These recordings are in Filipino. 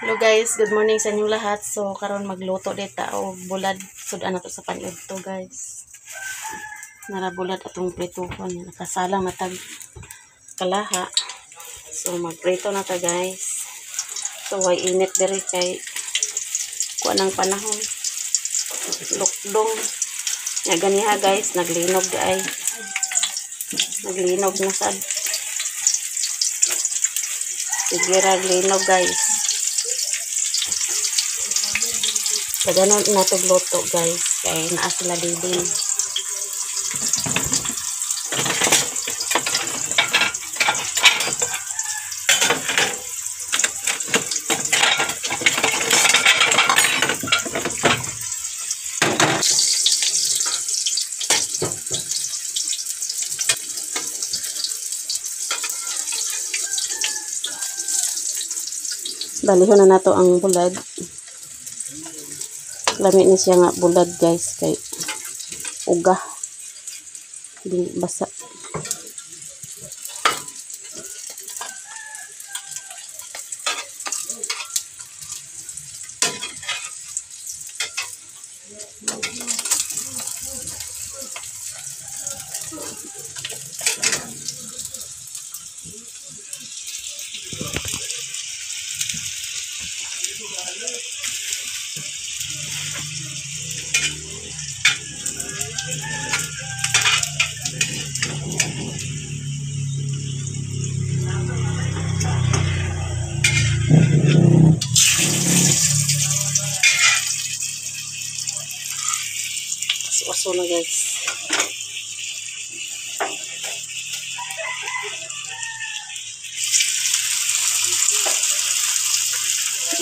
Hello guys, good morning sa inyong lahat. So karon magluto dita og bulad sudan nato sa paniud to guys. Nara bulad atong prituhon, nakasalang matag kalaha. So magprito na ta guys. So way init diri kay kuan ang panahon. Lukdong. Nga ganiha guys, naglinog di ay. Naglinog na sad. Sige ra glinog guys. So, ganun natog luto guys. Kaya naa sila dilin. Balihon na nato ang bulad. Lami ni siya nga bulad guys kay uga di basa. Aso na guys.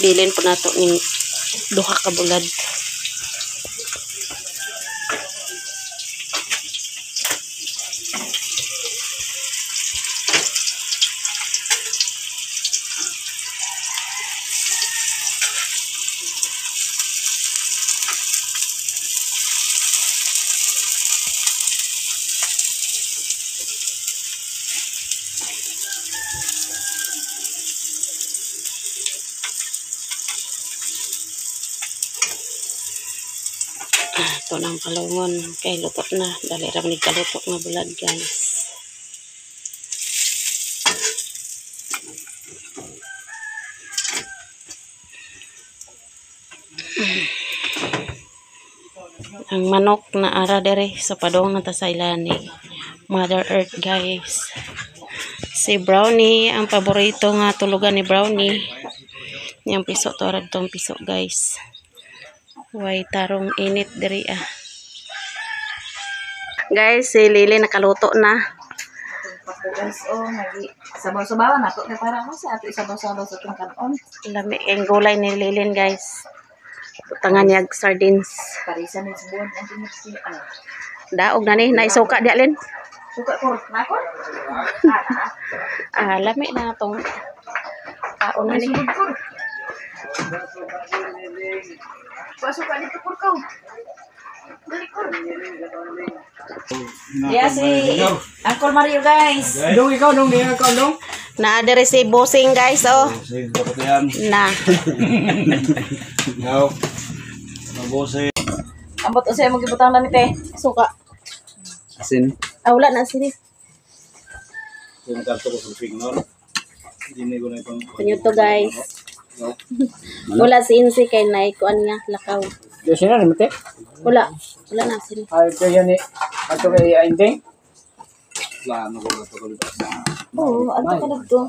Bilin po nato ni duha ka bulad. Ito ng kalungon kay luto na, dali ra man kaluto nga bulad guys. Ang manok na ara dere sa padong na ta sa ilani. Mother Earth guys. Si Brownie, ang paborito nga tulugan ni Brownie. Yang piso to ra tong piso guys. Way tarong init diri ah. Guys, si Lily nakaluto na. Guys, sabaw-sabaw na to para mo sa ato sabaw-sabaw sa tong kanon. Lami ang gulay ni Lilin guys. Tangan niya sardines. Parisa ni subon ang tinisi. Daog na ni, naisuka di alin. Suka ko, nako. Lami na tong kaon na ni. Pasuka dito por ko. Dali ko. Yeah, si Uncle Mario guys. Dong ikaw dong dia ikaw dong. Na dere si bossing guys oh. Bossing kapatian. Na. Ikaw. Bossing. Ambot usay mo gibutang na ni te. Suka. Asin. Wala na sini. Kung kanto ko sa signal. Dini ko na itong. Kunyo to guys. Wala si Insi kay naikuan nga lakaw. Yo sina ni mate. Wala na sini. Ay kaya ni ato kay ending. Plano ko na to ko. Oo, ato ka dito.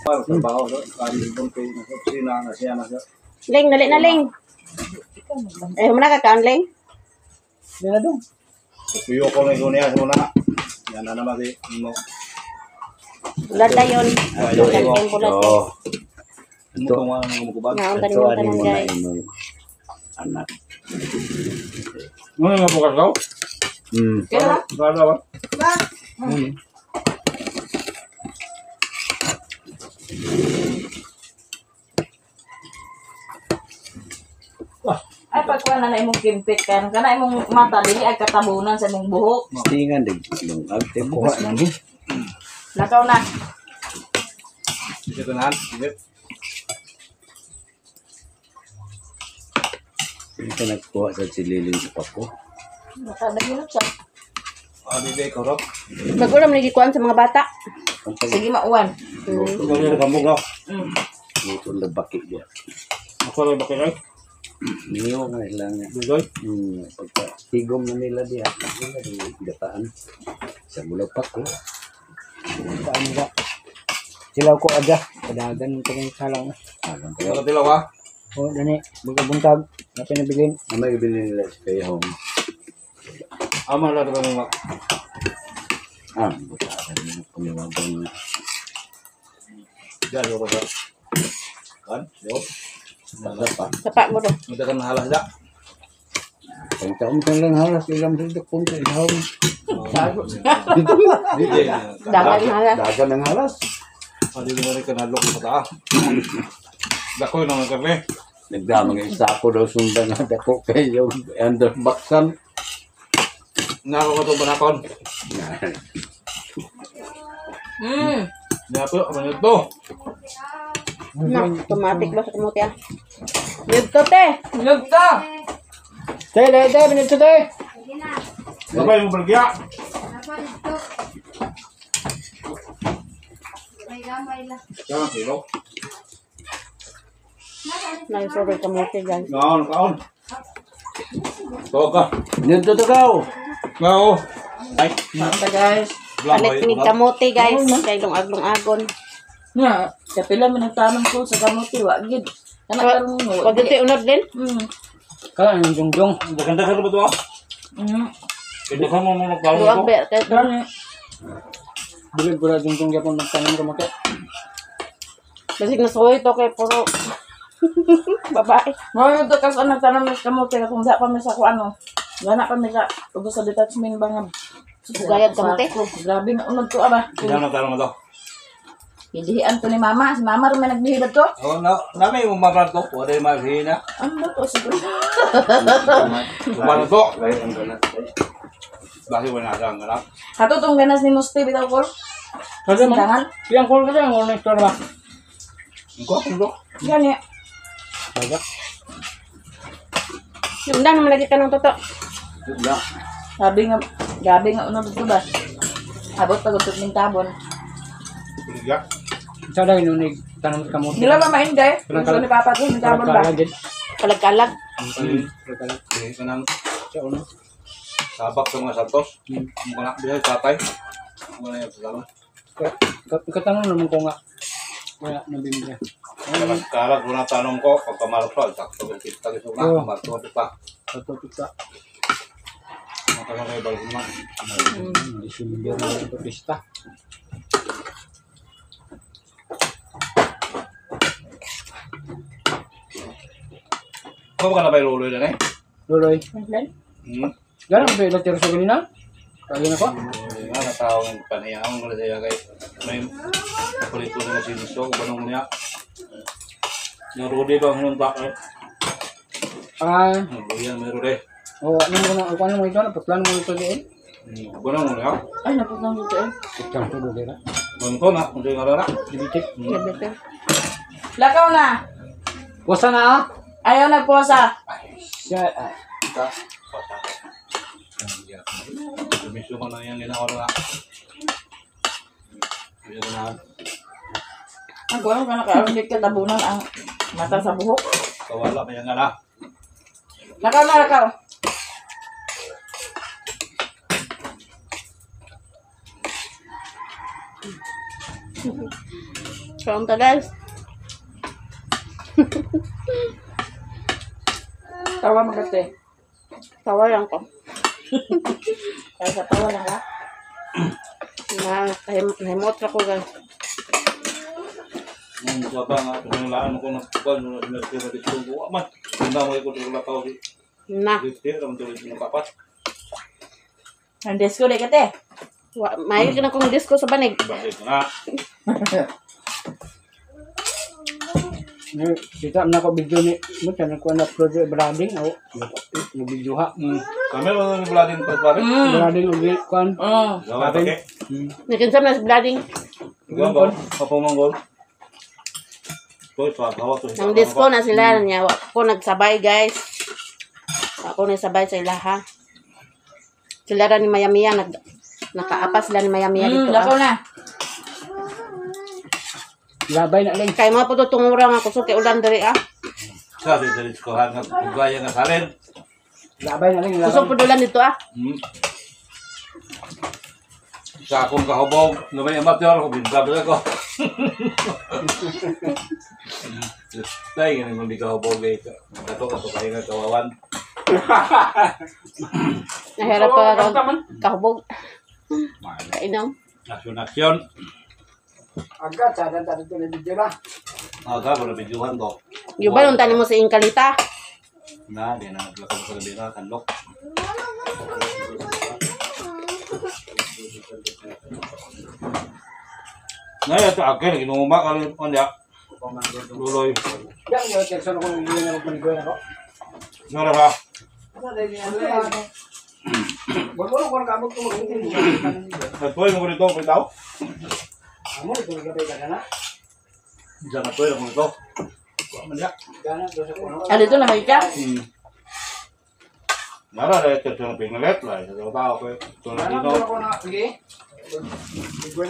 Para sa baho do, kami dong kay sina na siya na siya. Ling, dali na Ling. Muna ka kaon Ling. Dina dong. Tuyo ko na niya sa muna. Yan na naman di mo. Bulad na yun. Bulad yung bulad guys. Ito nga mo kubag. Naon tani mo tanan guys. Anak. Ano nga bukas daw? Kaya Para ba? ba? Ay pagkuan na imong kimpit kan kana imong mata dili ay katabunan sa imong buhok. Tingan din yung arte ko nang Lakaw na. Sige tanan, sige. Hindi ka nagkuha sa sililin sa pako. Nakadaginap siya. Bibay ko ro. Magulam na gikuan sa mga bata. Ang pag Sige, mauwan. Ito na kamog na. luto na baki dia. Ako lang bakit ay. Niyo nga ilang nga. Bigoy. Pagka higom na nila diya. Gataan. Sa bulapak ko. Paano ba? Silaw ko aja. Kadagan ko ng salang. Alam ko. Wala tilaw ha. O, dani. Buntag. Na pinabilin. Amay ibili nila sa kaya home. Ama lang kami mak. Buta ka rin. Pumiwagong. Diyan yo ko sa. Kan? Yo. Basta pa. Sapa mo do. Madakan na halas da. Ang taon ka lang halas. Ilang sundok kong sa home. Dagan halas. Dagan ng halas. Adi mo rin kanadlok sa ta. Dako na kami. Nagdamang isa ako daw sundan na dako kayo. Underboxan. Nako ko to banakon. Niya po, ano to? Na, automatic ba sa kamuti ah. Yugto te. Nilog ka! Te, binito te. Babay mo bergya. Jangan kilo. Nag-sorry kamuti guys. Kaon, kaon. Tuwa ka. Nito to ka. Ngao. Ay, Santa guys. Palit ni kamuti guys. Kay lung-agon. Nga, kapila mo nagtanong ko sa kamuti, wagid. Anak karong mo. Wag dito unod din. Kala yung jungjong. ganda ka ba to? Ito ka mo nagtawo Luwag ko. ba. Kaya Gani. Bilig ko na jungjong yapon magtanong ko maka. basig na suhoy to kay puro babae. Mga ito kasi nagtanong mo sa kamuti, kung di pa may sa kung ano. Gana pa may sa ugo sa detachment bangam. Gayad kamuti. Grabe na unod ko aba. Ikaw nagtanong mo to. Hidihian to ni mama. Si mama rin may nagbihilad to. Oh, nami mo mabrat ko. Wala yung mahina. Ano to? Siguro. Kumano to? Bakit wala na ang anak? Hato tong ganas ni Musti bitaw ko. Kasi man. Sindangan. Yang call kasi ang online store ba? Ikaw, ito. Gani. Baga. Yung naman lagi ka ng toto. Wala. Gabi nga unod ko ba? Abot pag-utot ng tabon. Bergya. Sa dahil nunig tanong kamuti. Nila ba mahinday? Gusto ni Papa ko ng tabon ba? Kalagin. Kalag-kalag. Hindi ka nang Sa uno. sabak sa mga santos. Mukha na, bihay tatay. Wala yung pagkala. Katanong naman ko nga. Kaya nabimigay. Kalag na tanong ko, pagkamarasal, takto ng kita gusto na, Oo. marto pa. Satu pizza. Matagal kayo balik naman. Di sinibir na yung pista. Kau bukan apa yang lulu dan eh? Luloy. Hmm. Gano'n ba yung tiro sa ganina? Kaya na ko? Mana tahu yang panayang kalau saya kayak main kulit itu dengan sini so banung niya. Yang rode bang nung tak eh. Yang meron deh. Ano mo ito? Napaplano mo ito din? Banung niya. Ay, naputang dito eh. Pagkang tulo dira. Bantu na, kung saya ngalala. Ibitik. Gabi. Lakaw na. Wasa na ah? Ayaw nagposa. Siya, Permiso ko na yan ginawa na. Hindi ko na Ang kuwan ka nakaarulit ka tabunan ang mata sa buhok. kawala kaya nga na. Lakaw na, lakaw. Kaon ta guys. Tawa magate. Tawa lang ko. Kaya sa tawa lang ha. Nahimot ra ko guys. Nung sa ba nga, pinalaan ko ng kuwan, nung nagtira dito, buwa man. Hindi mo ikot yung lakaw di. Na. Dito, naman tuloy yung kapat. Ang desko de kate. May ka na kong disco sa banig. Bakit na? kita na ko video ni mo channel ko na project branding o yung video ha. Kami lang yung din pa pare. Branding og kuan. Gawa pake. Nakinsam na sa blooding. Gawa papamanggol. Toy pa, gawa to. Nang disco na sila niya. Ako nagsabay guys. Ako na sabay sa ilaha. Sila rin ni Mayamiya. Nakaapas sila ni Mayamiya dito. Lakaw na. Labay na lang. Kaya mga po ito tungurang ako. So, kay ulan dari Sa dito ko hangat gaya nga salin. Labay na lang. Kusog po ulan dito Sa akong kahubog, lumay amateur ko, binsabi ako. Dahil nga naman di kahubog eh. Kato kayo nga kawawan. Nahirap pa kahubog. Kainom. Nasyon-nasyon. Agad, sana tayo ito na video na. Aga, wala videohan to. Yung ba nung tanin mo sa Inkalita? Na, di na naglakad sa labira, kanlok. Ngayon, ito akin, inuma ka rin po niya. Luloy. Yan yung terson ko hindi na magpanigoy ako. Nga ba? Bago ko kamot ko mag-hindi. Natoy mo ko nito, kung Amo ito gabay ka na. Diyan natoy mo nito. Manyak. Gana do sa kuno. Dito na kayo ka? Nara, dahil ito yung pingalit lah. Ito tao ko. Ito na Gana dito. do ko na sige.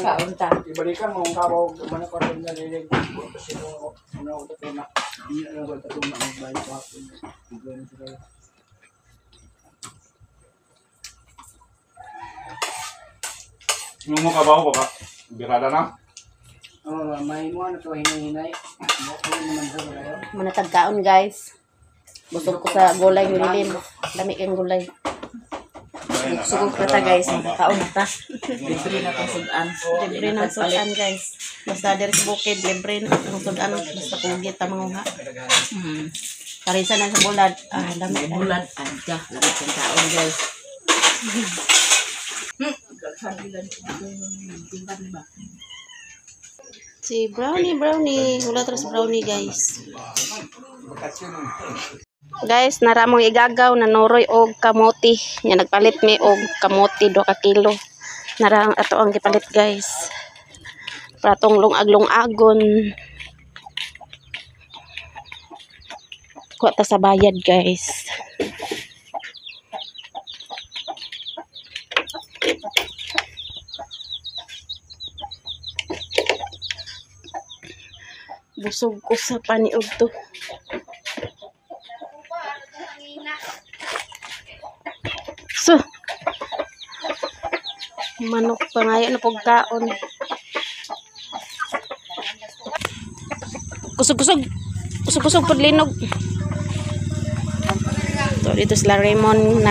Kaunta. Ibalikan mo ang kabaw man ko rin na lilig. Sino ano ko na. Di na ko tayo na ang bayo pa. Yung mga kabaho ko ka. Birada na. Oh, may mo ano to hinay-hinay. Mo ko naman sa layo. Manatagkaon guys. Busog ko sa gulay ni Lilin. Dami kayong gulay. Sugog na ta guys. Kaon na ta. Libre na itong sudan. Libre ng sudan guys. Basta diri sa bukid, libre ng sudan. Basta kugit ang mga nga. Parisa na sa bulad. Dami. Bulan. Anja. Lagat yung kaon guys. Si Brownie. Wala terus Brownie guys. Guys, naramong igagaw na noroy og kamote. Nya nagpalit mi og kamote 2 ka kilo. Narang ato ang gipalit guys. Pratong lung-agon. Kuha ta sa bayad guys. Busog ko sa paniog to. So, manok pa ngayon na pagkaon. Kusog-kusog pod linog. So, dito sila Raymond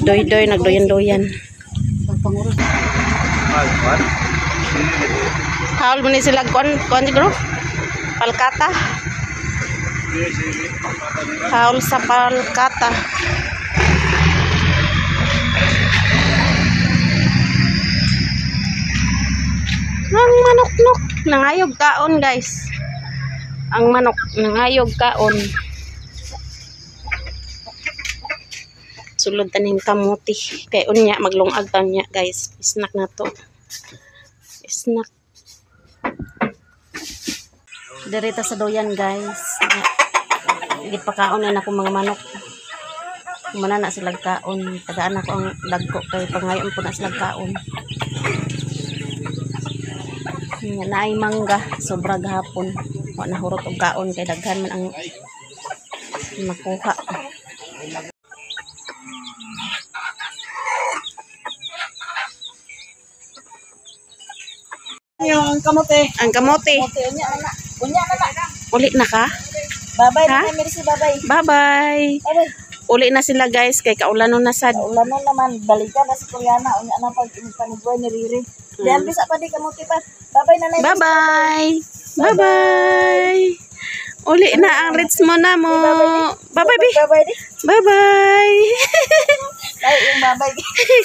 doy-doy, nagdoyan-doyan. Haul mo ni sila kuan siguro? Palkata. Haul sa palkata. Ang manok-nok. Nangayog kaon guys. Ang manok. Nangayog kaon. Sulod taning kamuti. Kaya unya maglungag ta niya guys. Snack na to. Snack. Direta sa doyan guys. Gipakaon na ako mga manok. Kumana na silang kaon. Tagaan ako ang dagko kay pangayon po na silang kaon. Naay mangga sobra gahapon. Wa na hurot og kaon kay daghan man ang makuha. Yung kamote. Ang kamote. Unya na. Uli na ka? Babay Ha? na si babay. Bye-bye. Babay. Uli na sila guys kay kaulanon na sad. Ulan naman balikan na si Kuryana. Unya na pag panigwa ni Riri. Diyan bisa pa di kamote pa. Babay na na. Bye-bye. Bye-bye. Uli na ang reach mo na mo. Bye-bye, Bi. Babay di. Bye-bye. Ay, yung babay.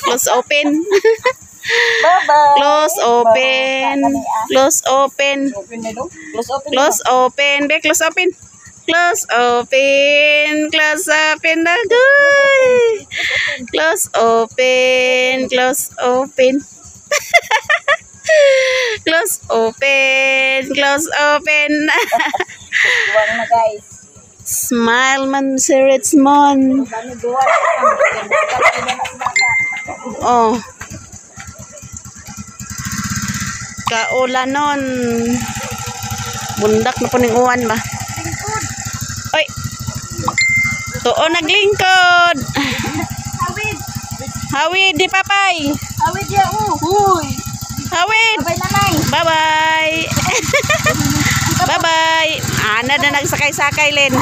Close open. Bye-bye. Close open. Close open. Open na do. Close open. Close open. Be, close open. Close open. Close open na good. Close open. Close open. Close open. Close open. Buwang na guys. Smile man si Richmond. Dami duwa. Ganda ka lang na sinata. Oh. Kaulan nun. Bundak na po ng uwan ba? Oy. Tuon naglingkod. Hawid. Hawid di papay. Hawid ya. Uy. Hawid. Bye nanay. Bye-bye. Bye-bye. Ana na nagsakay-sakay, Len.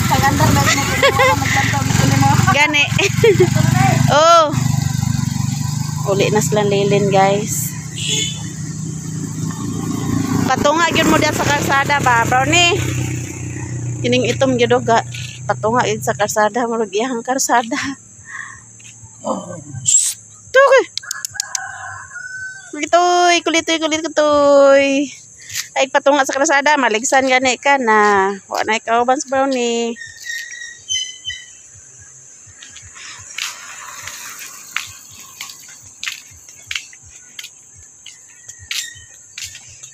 Pagandar ba na maglantaw mo. Gani. Oh. Uli na sila lilin, guys. Patunga gyud mo diya sa kalsada ba, Brownie? Kining itom gyud ga. Patunga gyud sa kalsada, murag iyang kalsada. Tukoy. Kulitoy. Ay patunga sa kalsada, maligsan gani ka na. Wa na ikaw ban sa Brownie.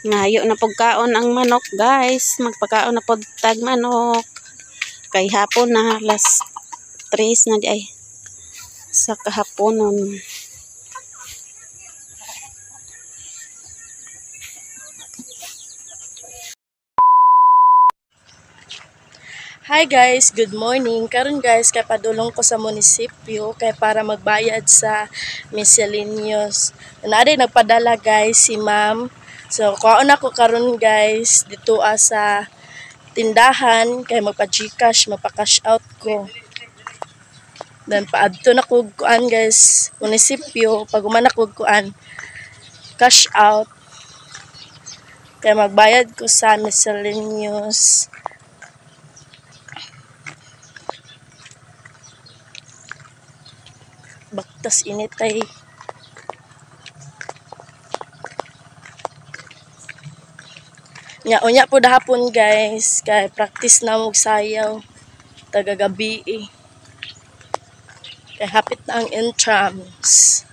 Ngayo na pagkaon ang manok, guys. Magpakaon na pod tag manok. Kay hapon na alas 3 na di ay sa kahaponon. Hi guys, good morning. Karon guys, kay padulong ko sa munisipyo kay para magbayad sa miscellaneous. Naari nagpadala guys si ma'am. So kuhaon ako karon guys dito sa tindahan kay magpa-GCash, magpa-cash out ko. Then paadto na ko kuan guys, munisipyo pag human ako kuan cash out kay magbayad ko sa miscellaneous. Baktas init ay unya po dahapon guys kay practice na mog sayaw tagagabi kay hapit na ang entrance.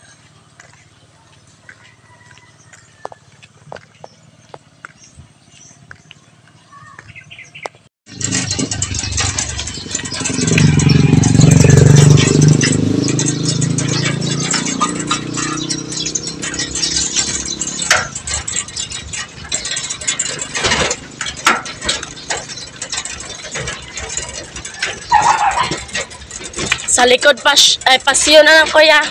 Sa likod pasyon na lang kuya.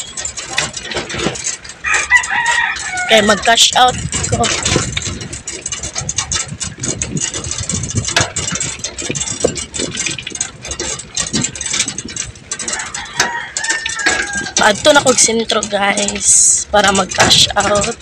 Okay, mag-cash out ko. Paadto na kog sentro guys para mag-cash out.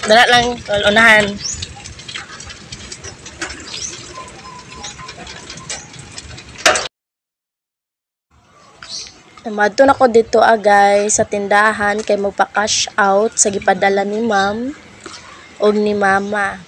Dala lang, unahan. Madto na ko dito guys sa tindahan kay magpa-cash out sa gipadala ni ma'am o ni mama.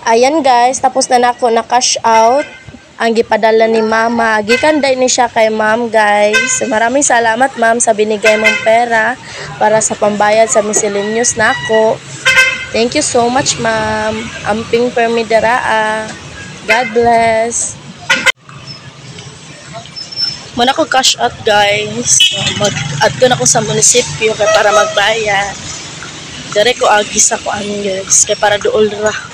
Ayan guys, tapos na nako na cash out ang gipadala ni mama. Gikan day ni siya kay ma'am guys. Maraming salamat ma'am sa binigay mong pera para sa pambayad sa miscellaneous nako. Thank you so much ma'am. Amping permideraa. God bless. Muna ko cash out guys. Mag-add ko na ko sa munisipyo kay para magbayad. Dire ko agi sa kuan guys kay para dool ra.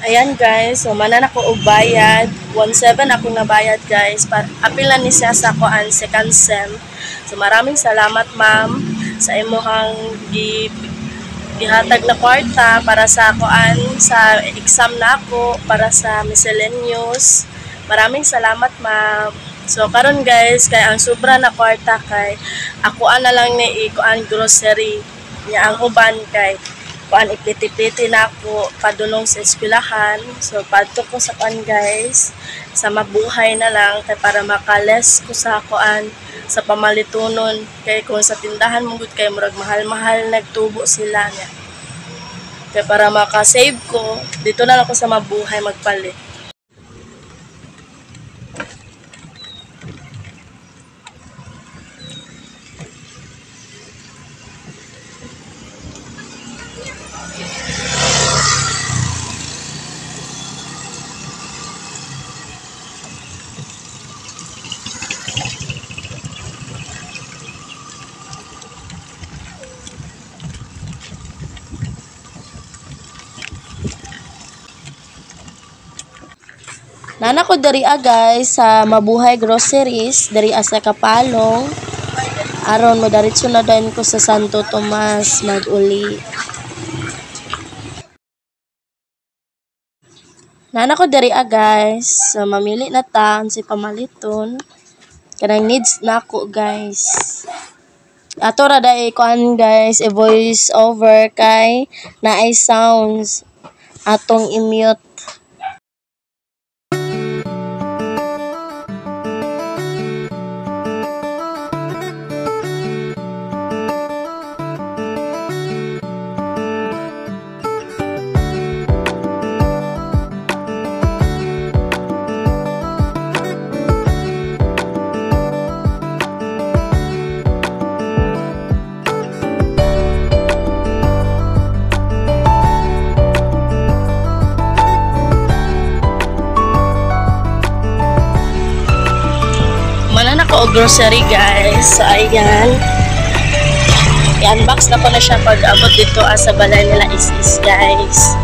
Ayan guys, so manan ako og bayad. 1.7 ako nabayad guys. Apil na ni siya sa kuan second sem. So maraming salamat ma'am sa imuhang gihatag na kwarta para sa kuan sa exam na ako para sa miscellaneous. Maraming salamat ma'am. So karon guys, kay ang sobra na kwarta kay ako na lang ni ikuan grocery niya ang uban kay kuan ipliti-pliti na ako padulong sa eskwelahan. So padto ko sa kuan guys sa mabuhay na lang kay para makales ko sa kuan sa pamalitunon kay kung sa tindahan mo gud kay murag mahal-mahal nagtubo sila niya. Kay para maka-save ko dito na lang ako sa mabuhay magpalit. Nana ko diri guys sa Mabuhay Groceries diri sa Kapalong. Aron mo diretso na din ko sa Santo Tomas mag-uli. Nana ko diri guys so mamili na ta si pamaliton. Kanang needs na ako guys. Ato ra dai kuan guys voice over kay naay sounds atong i-mute. O grocery guys. So ayan. I-unbox na ko na siya pag abot dito sa balay nila is guys.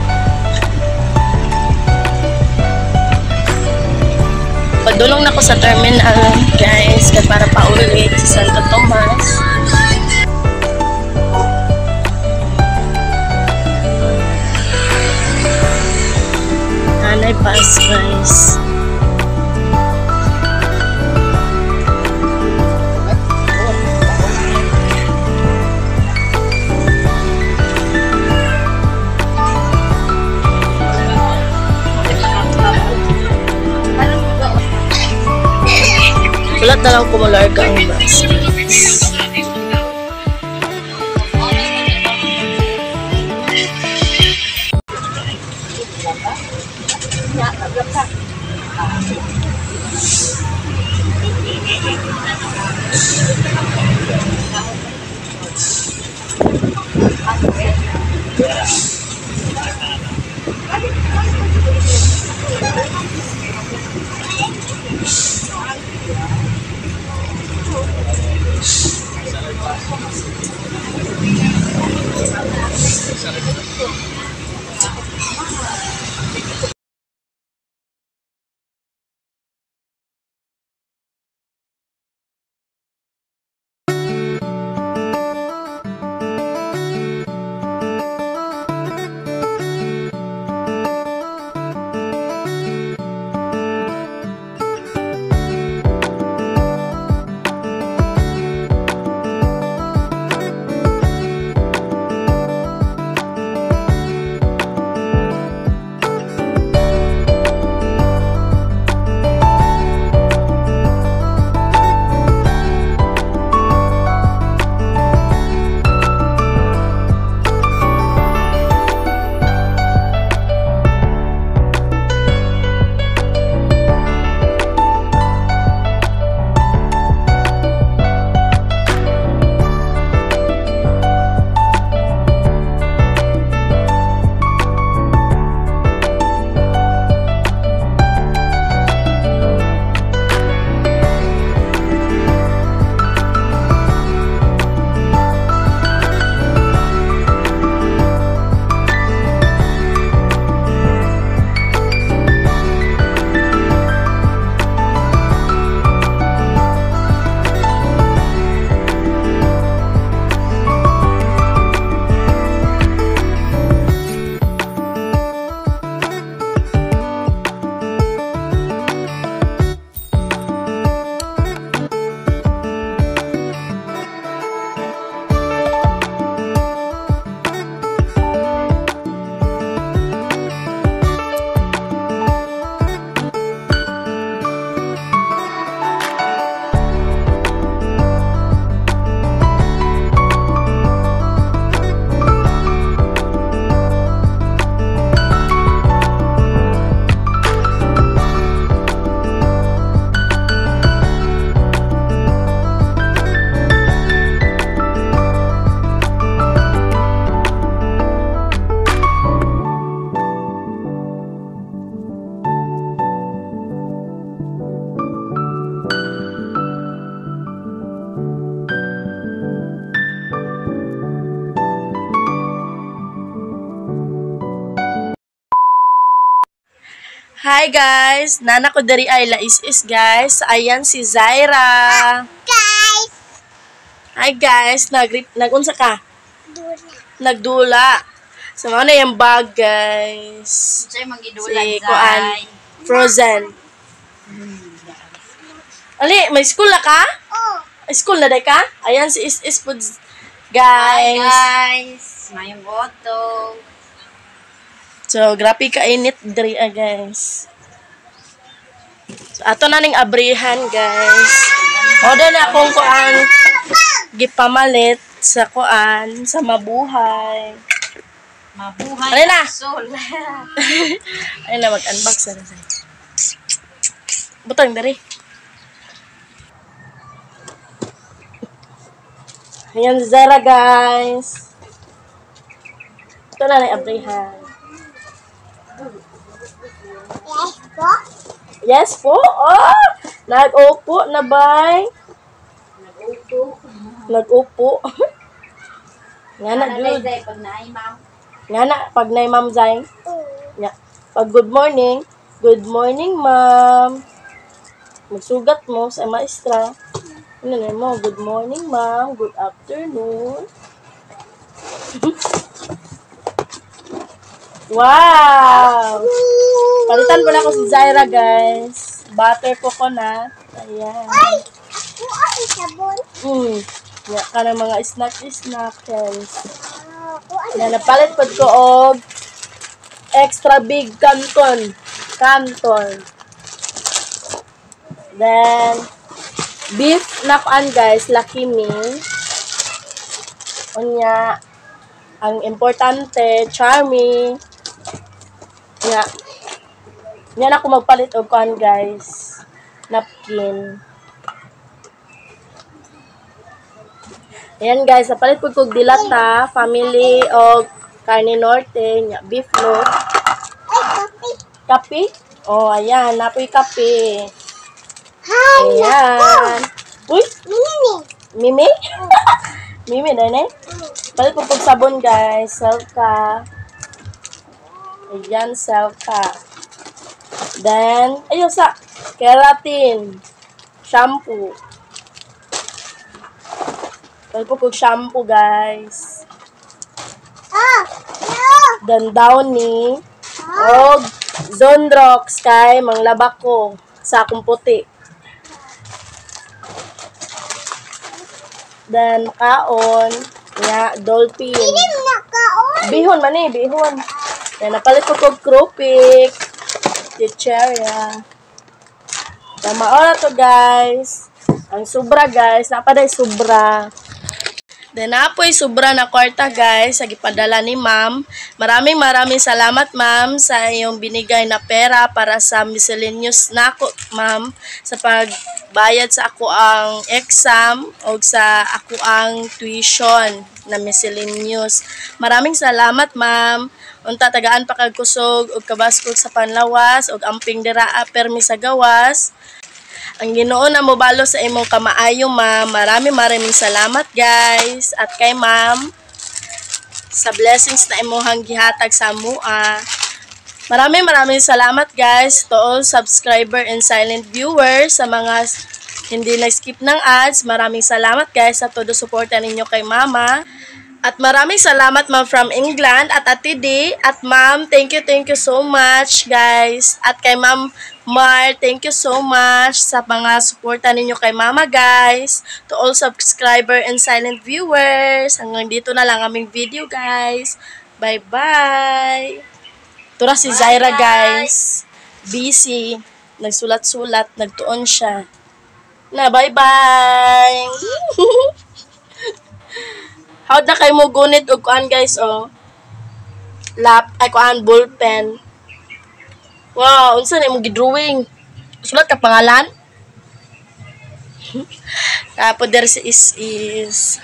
Pagdulong na ko sa terminal guys kaya para pauwi sa Santo Tomas. Nanay pass guys. Ulat na lang kumularga ang bus. Hi guys! Nana ko dari ay lais guys. Ayan si Zaira. Guys! Hi guys! Nagunsa ka? Nagdula. So, ano yung bag guys? Sa'yo Si magidulad, Kuan. Frozen. Ali, may school na ka? School na day ka? Ayan si Is Foods. Guys. guys! Mayong boto. So, grabe ka-init diri guys. So, ato na ning abrihan, guys. Order na akong kuan gipamalit sa kuan sa mabuhay. Mabuhay Alin na? ang sol. Ayun na, mag-unbox na rin. Butang dari. Ayan si Zara, guys. Ito na ning abrihan. Yes po. Oh! Nag-upo na bay. Nag-upo. Nga na, dude. Pag naay, ma'am. Nga na, pag na ma'am Zay. Nga. Pag good morning, ma'am. Magsugat mo sa maestra. Ano na mo, good morning, ma'am. Good afternoon. Wow! Palitan ko na ko si Zaira, guys. Butter coconut. Ayan. Ya, ka ng mga snack, guys. Ayan, napalit po ko og extra big canton. Then, beef na kuan, guys. Lucky Me. Unya, ang importante, charming. Nga. Yan ako magpalit og kuan, guys. Napkin. Ayan, guys. Napalit po kog dilata, family og carne norte, nya beef loaf. Kape? Oh, ayan. Napoy kape. Ayan. Uy! Mimi? Mimi, nene? Palit po kog sabon, guys. Selka. Ayan, Selka. Then, ayun sa keratin. Shampoo. Palit po kog shampoo, guys. Then, Downy. Og Zondrox kay manglabak ko sa akong puti. Then, kaon. Nga, Dolphin. Bihon man eh, bihon. Yan, napalit ko kog Krupik. Chicheria. Tama oras to, guys. Ang sobra, guys. Napaday sobra. Then, napoy sobra na kwarta, guys, sa gipadala ni ma'am. Maraming salamat, ma'am, sa iyong binigay na pera para sa miscellaneous na ako, ma'am, sa pagbayad sa ako ang exam o sa ako ang tuition na miscellaneous. Maraming salamat, ma'am. Unta tagaan pa kag kusog og kabaskog sa panlawas og amping diraa permi sa gawas. Ang Ginoo na mobalo sa imong kamaayo, ma'am. Maraming salamat, guys. At kay ma'am, sa blessings na imong gihatag sa mua. Maraming salamat, guys, to all subscriber and silent viewers, sa mga hindi nag-skip ng ads. Maraming salamat, guys, sa todo suporta ninyo kay mama. At maraming salamat, ma'am, from England at Ate D. At ma'am, thank you so much, guys. At kay ma'am Mar, thank you so much sa mga suporta ninyo kay mama, guys. To all subscriber and silent viewers. Hanggang dito na lang aming video, guys. Bye-bye. Tura si Zaira, guys. Busy. Nagsulat-sulat. Nagtuon siya. Na, bye-bye. How na kayo mo gunit o kuan, guys, oh. Kuan, ballpen. Wow, unsa na mo gidrawing? Sulat ka pangalan? There si is.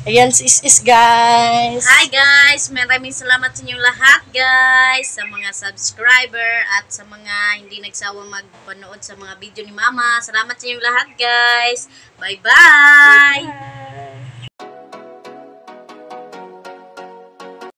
Ayan si is, guys. Hi guys! Maraming salamat sa inyong lahat, guys, sa mga subscriber at sa mga hindi nagsawang magpanood sa mga video ni Mama. Salamat sa inyong lahat, guys. Bye-bye!